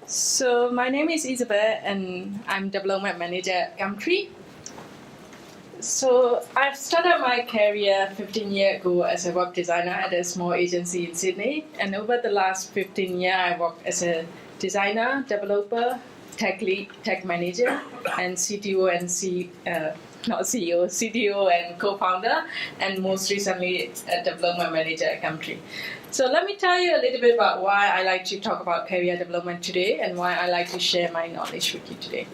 So my name is Isabel and I'm development manager at Gumtree. So I've started my career 15 years ago as a web designer at a small agency in Sydney. And over the last 15 years, I worked as a designer, developer, tech lead, tech manager, and CTO and not CEO, CTO and co-founder, and most recently a development manager at Gumtree. So let me tell you a little bit about why I like to talk about career development today and why I like to share my knowledge with you today.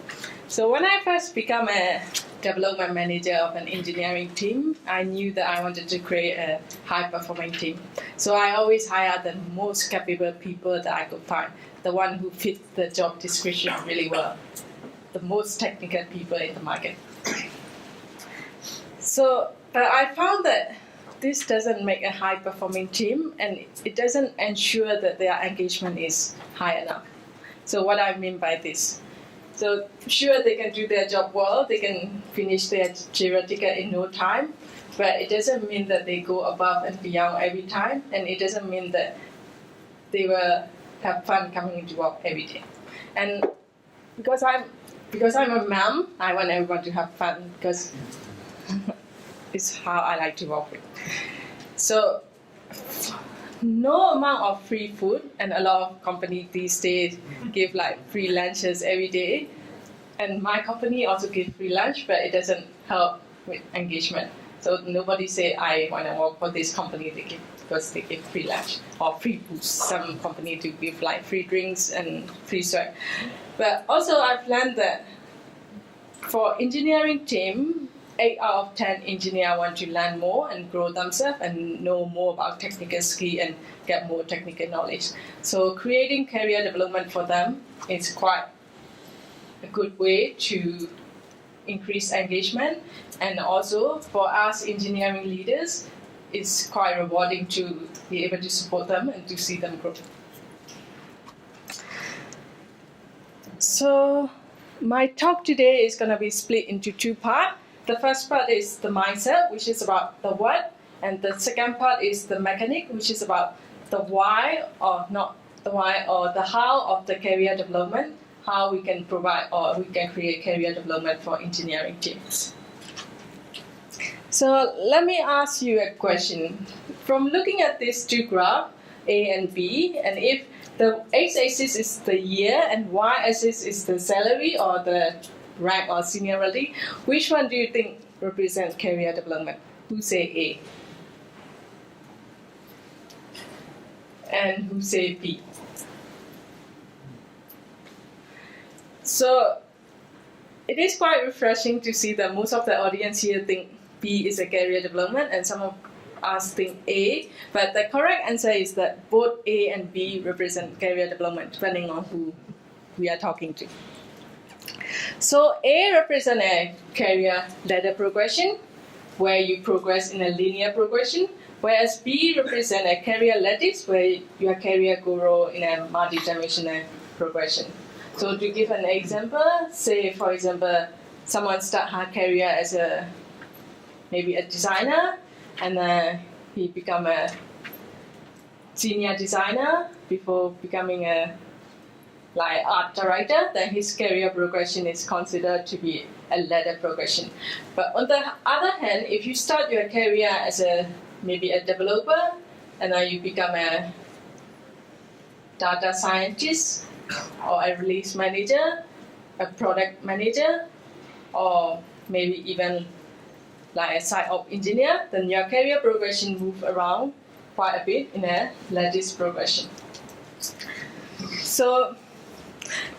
So when I first became a development manager of an engineering team, I knew that I wanted to create a high-performing team. So I always hired the most capable people that I could find, the one who fit the job description really well, the most technical people in the market. So I found that this doesn't make a high-performing team, and it doesn't ensure that their engagement is high enough. So what I mean by this? So sure, they can do their job well, they can finish their Jira ticket in no time, but it doesn't mean that they go above and beyond every time, and it doesn't mean that they will have fun coming into work every day. And because I'm a mom, I want everyone to have fun because it's how I like to work with. So no amount of free food, and a lot of companies these days give like free lunches every day. And my company also gives free lunch, but it doesn't help with engagement. So nobody say I want to work for this company because they give free lunch or free boost. Some company do give like free drinks and free swag. But also I've learned that for engineering team, 8 out of 10 engineers want to learn more and grow themselves and know more about technical skill and get more technical knowledge. So creating career development for them is quite a good way to increase engagement. And also for us engineering leaders, it's quite rewarding to be able to support them and to see them grow. So my talk today is going to be split into two parts. The first part is the mindset, which is about the what, and the second part is the mechanic, which is about the why, or not the why, or the how of the career development, how we can provide or we can create career development for engineering teams. So let me ask you a question. From looking at these two graphs, A and B, and if the x-axis is the year and y-axis is the salary or the rank or seniority, which one do you think represents career development? Who say A? And who say B? So it is quite refreshing to see that most of the audience here think B is a career development and some of us think A, but the correct answer is that both A and B represent career development depending on who we are talking to. So A represents a career ladder progression, where you progress in a linear progression, whereas B represents a career lattice, where your career grow in a multi-dimensional progression. So to give an example, say for example, someone start her career as maybe a designer, and he become a senior designer before becoming a art director, then his career progression is considered to be a ladder progression. But on the other hand, if you start your career as maybe a developer, and then you become a data scientist, or a release manager, a product manager, or maybe even like a site op engineer, then your career progression move around quite a bit in a lattice progression. So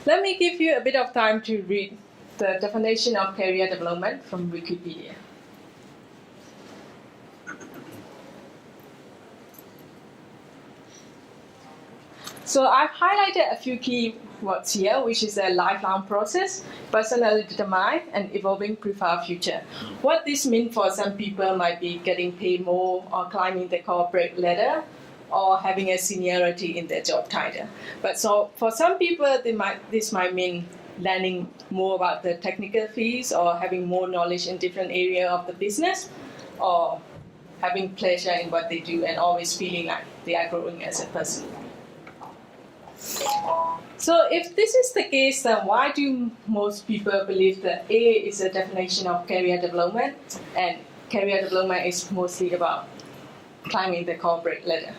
let me give you a bit of time to read the definition of career development from Wikipedia. So I've highlighted a few key words here, which is a lifelong process, personally determined, and evolving preferred future. What this means for some people might be getting paid more or climbing the corporate ladder or having a seniority in their job title. But so for some people, this might mean learning more about the technical fields or having more knowledge in different areas of the business, or having pleasure in what they do and always feeling like they are growing as a person. So if this is the case, then why do most people believe that A is a definition of career development, and career development is mostly about climbing the corporate ladder?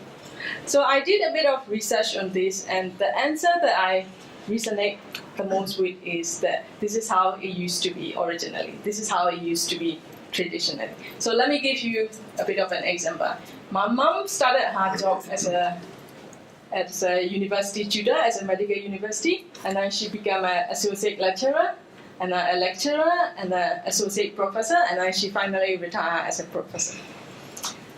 So I did a bit of research on this, and the answer that I resonate the most with is that this is how it used to be originally. This is how it used to be traditionally. So let me give you a bit of an example. My mom started her job as a university tutor, as a medical university, and then she became an associate lecturer, and a lecturer, and an associate professor, and then she finally retired as a professor.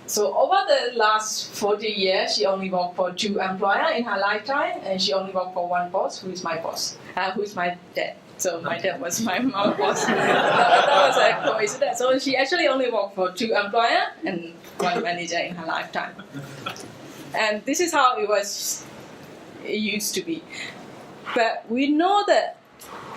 So over the last 40 years, she only worked for 2 employers in her lifetime, and she only worked for one boss, who is my boss, who is my dad. So my dad was my mom's boss. That was a coincidence. So she actually only worked for 2 employers and 1 manager in her lifetime. And this is how it used to be. But we know that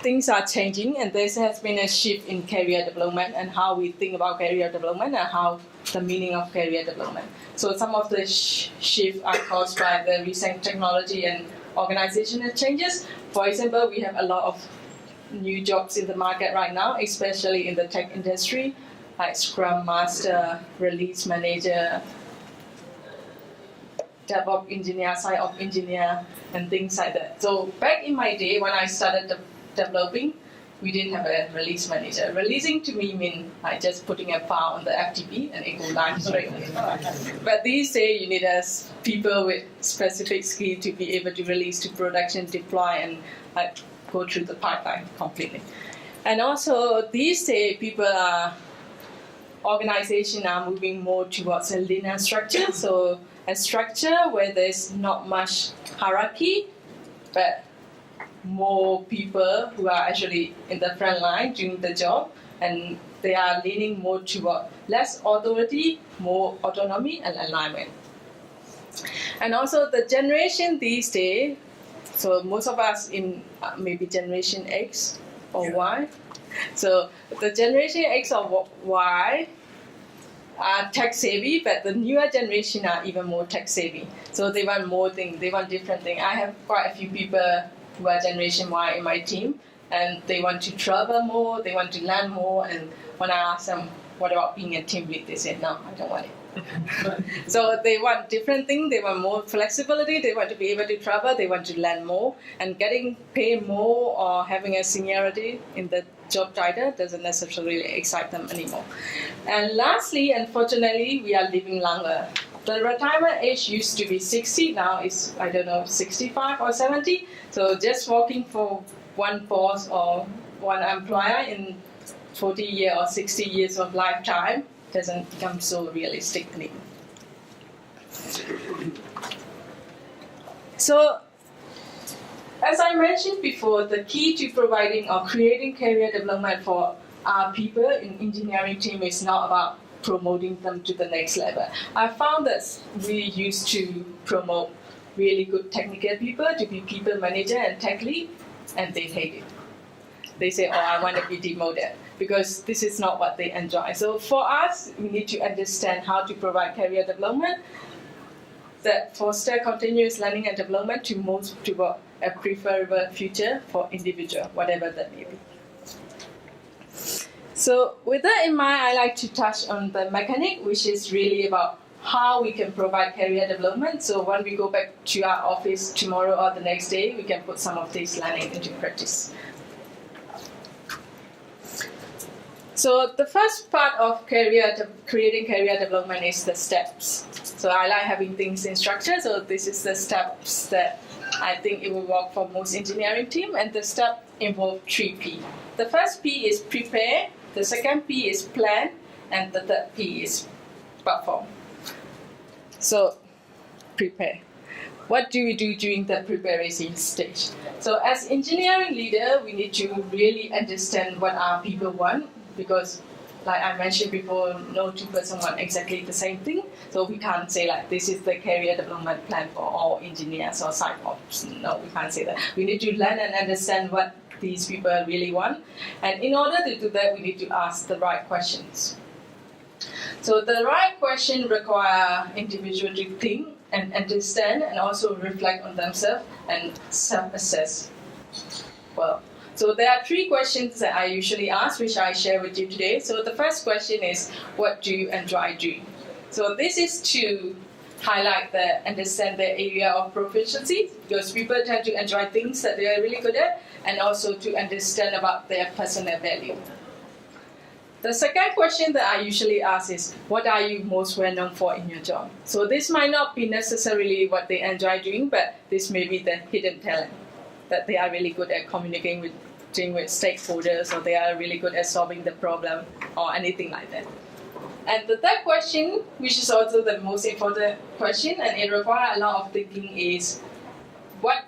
things are changing, and there has been a shift in career development and how we think about career development and how the meaning of career development. So some of the shifts are caused by the recent technology and organizational changes. For example, we have a lot of new jobs in the market right now, especially in the tech industry, like Scrum Master, Release Manager, DevOps engineer, SciOps engineer, and things like that. So back in my day, when I started developing, we didn't have a release manager. Releasing to me means like just putting a file on the FTP and it goes live straight away. But these days, you need people with specific skill to be able to release to production, deploy, and go through the pipeline completely. And also, these days, organizations are moving more towards a linear structure. So a structure where there's not much hierarchy, but more people who are actually in the front line doing the job, and they are leaning more toward less authority, more autonomy and alignment. And also the generation these days, so most of us in maybe generation X or Y. So the generation X or Y are tech savvy, but the newer generation are even more tech savvy. So they want more things, they want different things. I have quite a few people who are generation Y in my team, and they want to travel more, they want to learn more, and when I ask them, what about being a team lead, they say, no, I don't want it. So they want different things, they want more flexibility, they want to be able to travel, they want to learn more, and getting paid more or having a seniority in the job title doesn't necessarily excite them anymore. And lastly, unfortunately, we are living longer. The retirement age used to be 60, now it's, 65 or 70. So just working for one boss or one employer in 40 years or 60 years of lifetime doesn't become so realistic anymore. So, as I mentioned before, the key to providing or creating career development for our people in engineering team is not about promoting them to the next level. I found that we used to promote really good technical people to be people manager and tech lead, and they hate it. They say, oh, I want to be demoted, because this is not what they enjoy. So for us, we need to understand how to provide career development that foster continuous learning and development to move toward a preferable future for individual, whatever that may be. So with that in mind, I like to touch on the mechanic, which is really about how we can provide career development. So when we go back to our office tomorrow or the next day, we can put some of this learning into practice. So the first part of creating career development is the steps. So I like having things in structure. So this is the steps that I think it will work for most engineering team. And the step involve 3 P. The first P is prepare. The second P is plan. And the third P is perform. So prepare. What do we do during the preparation stage? So as engineering leader, we need to really understand what our people want, because like I mentioned before, no 2 person want exactly the same thing. So we can't say like this is the career development plan for all engineers or site ops. No, we can't say that. We need to learn and understand what these people really want. And in order to do that, we need to ask the right questions. So the right question require individual to think and understand and also reflect on themselves and self-assess. Well, so there are 3 questions that I usually ask, which I share with you today. So the first question is, what do you enjoy doing? So this is to highlight understand the area of proficiency, because people tend to enjoy things that they are really good at, and also to understand about their personal value. The second question that I usually ask is, what are you most well known for in your job? So this might not be necessarily what they enjoy doing, but this may be the hidden talent, that they are really good at communicating with stakeholders, or they are really good at solving the problem, or anything like that. And the third question, which is also the most important question, and it requires a lot of thinking, is what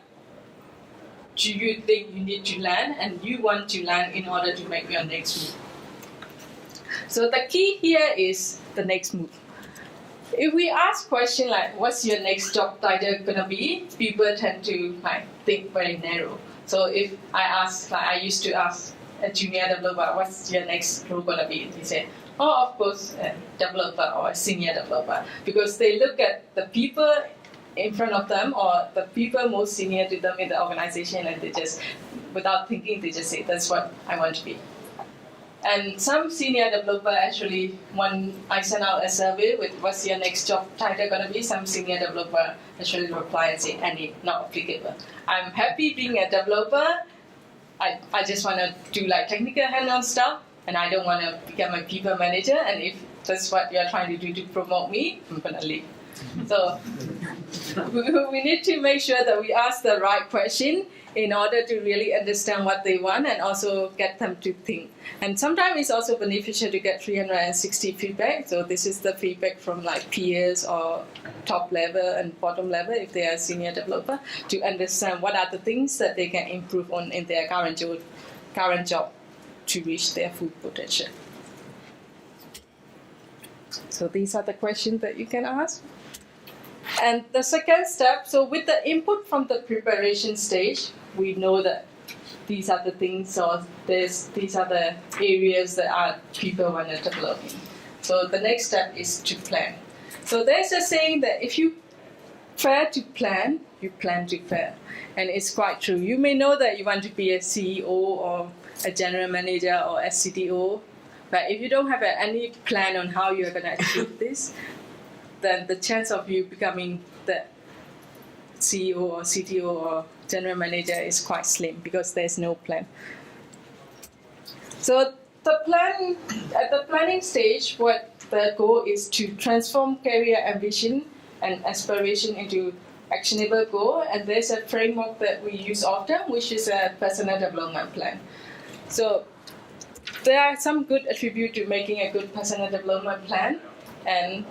do you think you need to learn and you want to learn in order to make your next move? So the key here is the next move. If we ask question like, what's your next job title gonna be? People tend to think very narrow. So if I used to ask a junior developer, what's your next role gonna be? He said, of course, a developer or a senior developer, because they look at the people in front of them or the people most senior to them in the organization, and they just, without thinking, they just say, that's what I want to be. And some senior developer actually, when I send out a survey with what's your next job title gonna be, some senior developer actually reply and say, any, not applicable. I'm happy being a developer. I just want to do technical hands-on stuff, and I don't want to become a people manager. And if that's what you're trying to do to promote me, I'm gonna leave. So we need to make sure that we ask the right question in order to really understand what they want and also get them to think. And sometimes it's also beneficial to get 360 feedback. So this is the feedback from peers or top level and bottom level if they are a senior developer, to understand what are the things that they can improve on in their current job to reach their full potential. So these are the questions that you can ask. And the second step, so with the input from the preparation stage, we know that these are the things, or these are the areas that people want to develop in. So the next step is to plan. So there's a saying that if you fail to plan, you plan to fail. And it's quite true. You may know that you want to be a CEO or a general manager or a CTO, but if you don't have any plan on how you're going to achieve this, then the chance of you becoming the CEO or CTO or general manager is quite slim, because there's no plan. So the plan, at the planning stage, what the goal is to transform career ambition and aspiration into actionable goal. And there's a framework that we use often, which is a personal development plan. So there are some good attributes to making a good personal development plan. And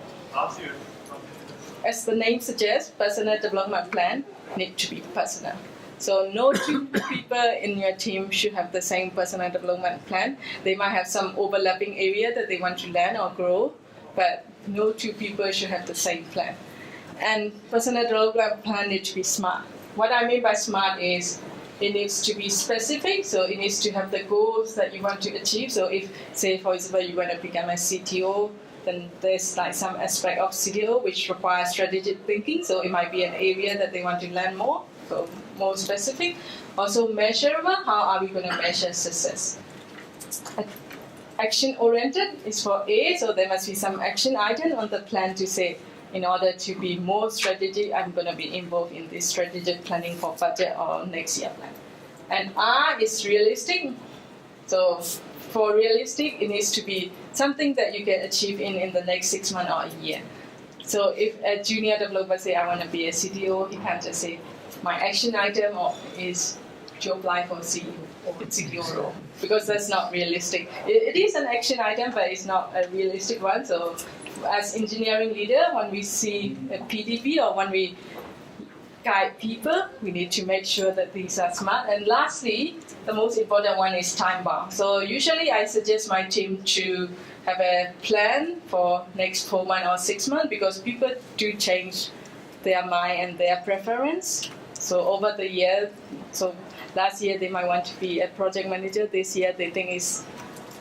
as the name suggests, personal development plan need to be personal. So no 2 people in your team should have the same personal development plan. They might have some overlapping area that they want to learn or grow, but no 2 people should have the same plan. And personal development plan needs to be smart. What I mean by smart is it needs to be specific, so it needs to have the goals that you want to achieve. So if, say, for example, you want to become a CTO, then there's some aspect of CTO which requires strategic thinking. So it might be an area that they want to learn more, so more specific. Also measurable, how are we going to measure success? Action-oriented is for A, so there must be some action item on the plan to say, in order to be more strategic, I'm going to be involved in this strategic planning for budget or next year plan. And R is realistic. So for realistic, it needs to be something that you can achieve in the next 6 months or a year. So if a junior developer say, I want to be a CTO, he can't just say, my action item is to apply for CTO role, because that's not realistic. It is an action item, but it's not a realistic one. So as engineering leader, when we see a PDP or when we guide people, we need to make sure that these are smart. And lastly, the most important one is time bound. So usually I suggest my team to have a plan for next 4 months or 6 months, because people do change their mind and their preference. So over the year, so last year they might want to be a project manager. This year they think it's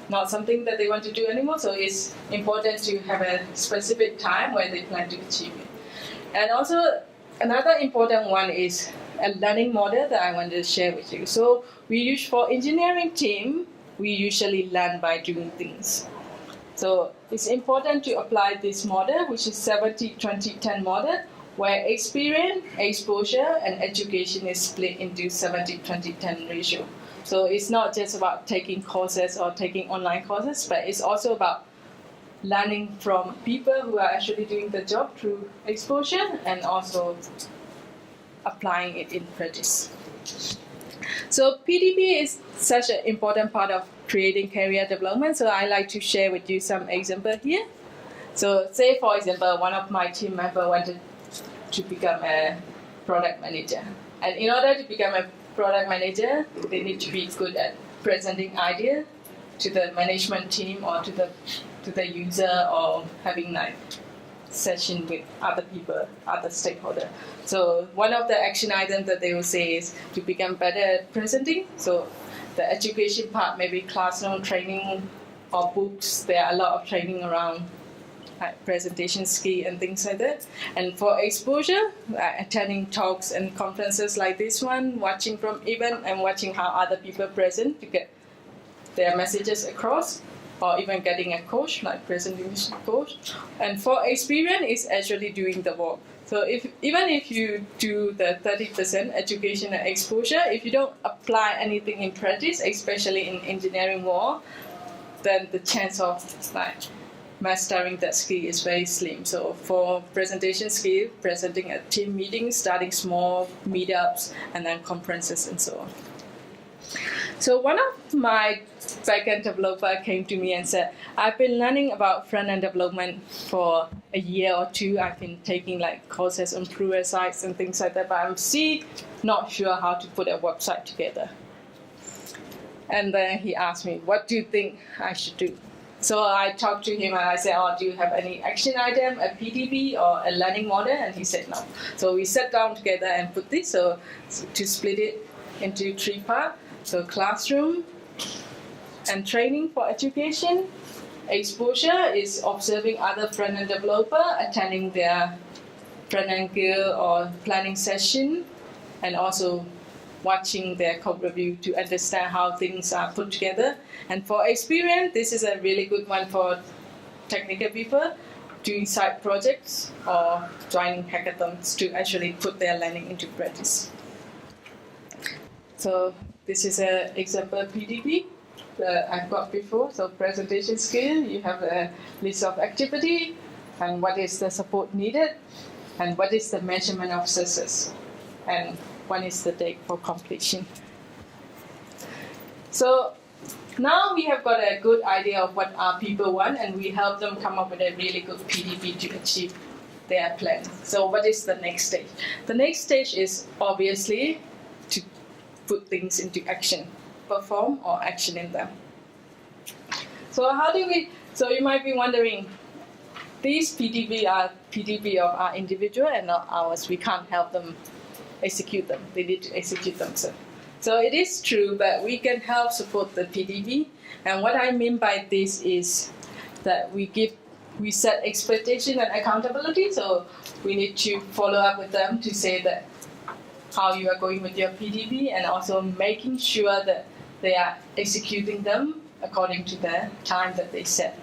not something that they want to do anymore. So it's important to have a specific time where they plan to achieve it. And also another important one is a learning model that I want to share with you. So we use for engineering team, we usually learn by doing things. So it's important to apply this model, which is 70-20-10 model, where experience, exposure, and education is split into 70-20-10 ratio. So it's not just about taking courses or taking online courses, but it's also about learning from people who are actually doing the job through exposure and also applying it in practice. So PDP is such an important part of creating career development, so I like to share with you some examples here. So say, for example, one of my team members wanted to become a product manager. And in order to become a product manager, they need to be good at presenting ideas to the management team or to the user, or having like session with other people, other stakeholders. So one of the action items that they will say is to become better at presenting. So the education part, maybe classroom training or books. There are a lot of training around like presentation skill and things like that. And for exposure, attending talks and conferences like this one, watching from event and watching how other people present to get their messages across, or even getting a coach, like presentation coach. And for experience, is actually doing the work. So even if you do the 30% education and exposure, if you don't apply anything in practice, especially in engineering world, then the chance of like mastering that skill is very slim. So for presentation skill, presenting at team meetings, starting small meetups, and then conferences and so on. So one of my backend developer came to me and said, I've been learning about front-end development for a year or two. I've been taking like courses on Pruer sites and things like that, but I'm still not sure how to put a website together. And then he asked me, what do you think I should do? So I talked to him and I said, do you have any action item, a PDB or a learning model? And he said no. So we sat down together and put this, so to split it into 3 parts. So classroom and training for education. Exposure is observing other front-end developer, attending their front-end guild or planning session, and also watching their code review to understand how things are put together. And for experience, this is a really good one for technical people, doing side projects or joining hackathons to actually put their learning into practice. So this is an example PDB that I've got before. So presentation skill, you have a list of activity, and what is the support needed, and what is the measurement of success, and when is the date for completion. So now we have got a good idea of what our people want, and we help them come up with a really good PDB to achieve their plan. So what is the next stage? The next stage is obviously to put things into action, perform or action in them. So how do we, so you might be wondering, these PDB are PDB of our individual and not ours. We can't help them execute them. They need to execute themselves. So it is true that we can help support the PDB. And what I mean by this is that we set expectation and accountability. So we need to follow up with them to say that how you are going with your PDB, and also making sure that they are executing them according to the time that they set.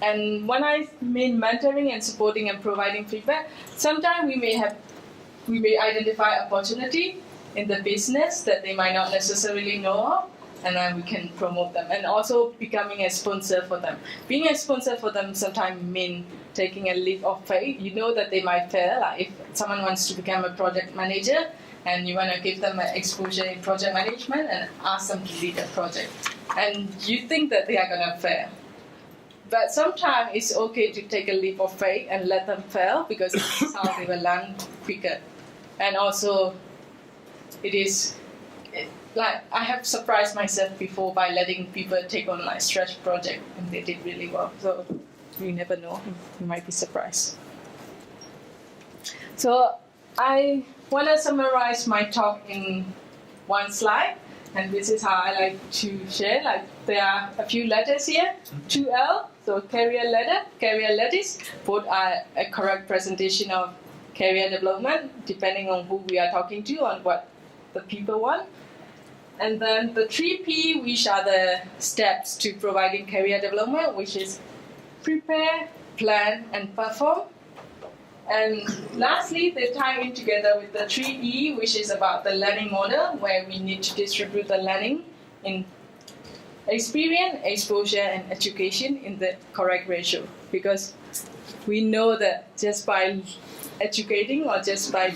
And when I mean mentoring and supporting and providing feedback, sometimes we may identify opportunity in the business that they might not necessarily know of, and then we can promote them. And also becoming a sponsor for them. Being a sponsor for them sometimes means taking a leap of faith. You know that they might fail. Like if someone wants to become a project manager and you want to give them an exposure in project management and ask them to lead a project, and you think that they are going to fail. But sometimes it's okay to take a leap of faith and let them fail, because that's how they will learn quicker. And also, like I have surprised myself before by letting people take on like stretch project, and they did really well. So you never know, you might be surprised. So I want to summarize my talk in one slide, and this is how I like to share. Like there are a few letters here, 2L, so career ladder, career lattice. Both are a correct presentation of career development, depending on who we are talking to, on what the people want. And then the 3P, which are the steps to providing career development, which is prepare, plan, and perform. And lastly, they tie in together with the 3E, which is about the learning model, where we need to distribute the learning in experience, exposure, and education in the correct ratio. Because we know that just by educating or just by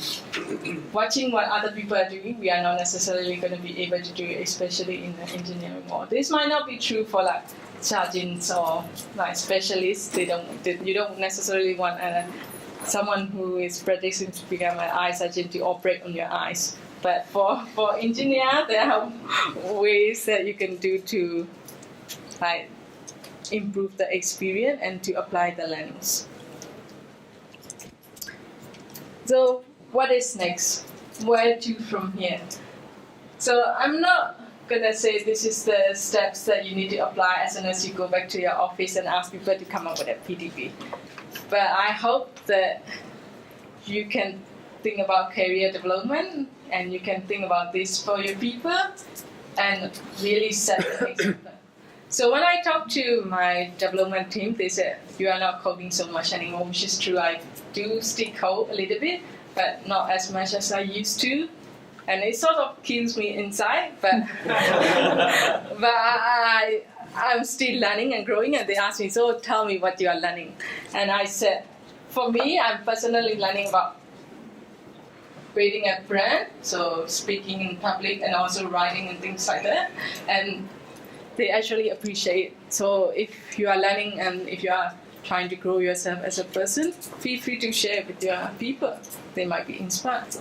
watching what other people are doing, we are not necessarily going to be able to do it, especially in the engineering world. This might not be true for like sergeants or like specialists. You don't necessarily want someone who is practicing to become an eye surgeon to operate on your eyes. But for engineer, there are ways that you can do to like improve the experience and to apply the learnings. So what is next? Where to from here? So I'm not gonna say this is the steps that you need to apply as soon as you go back to your office and ask people to come up with a PDP. But I hope that you can think about career development and you can think about this for your people and really set the example. So when I talk to my development team, they said, you are not coding so much anymore, which is true. I do still code a little bit, but not as much as I used to. And it sort of kills me inside, but I'm still learning and growing. And they asked me, so tell me what you are learning. And I said, for me, I'm personally learning about creating a brand, so speaking in public and also writing and things like that. And they actually appreciate it. So if you are learning and if you are trying to grow yourself as a person, feel free to share with your people. They might be inspired.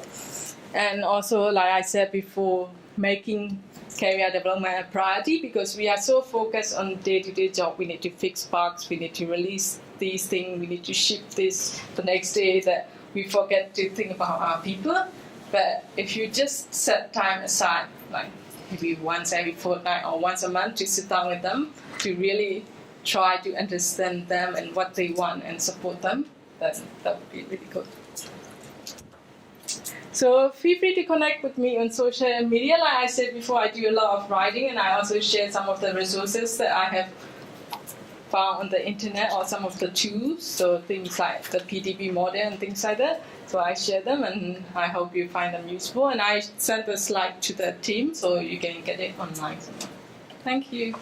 And also, like I said before, making career development a priority, because we are so focused on day-to-day job. We need to fix bugs, we need to release these things, we need to ship this the next day, that we forget to think about our people. But if you just set time aside, like maybe once every fortnight or once a month, to sit down with them, to really try to understand them and what they want and support them, then that would be really good. So feel free to connect with me on social media. Like I said before, I do a lot of writing, and I also share some of the resources that I have found on the internet, or some of the tools, so things like the PDB model and things like that. So I share them, and I hope you find them useful. And I sent the slide to the team, so you can get it online. Thank you.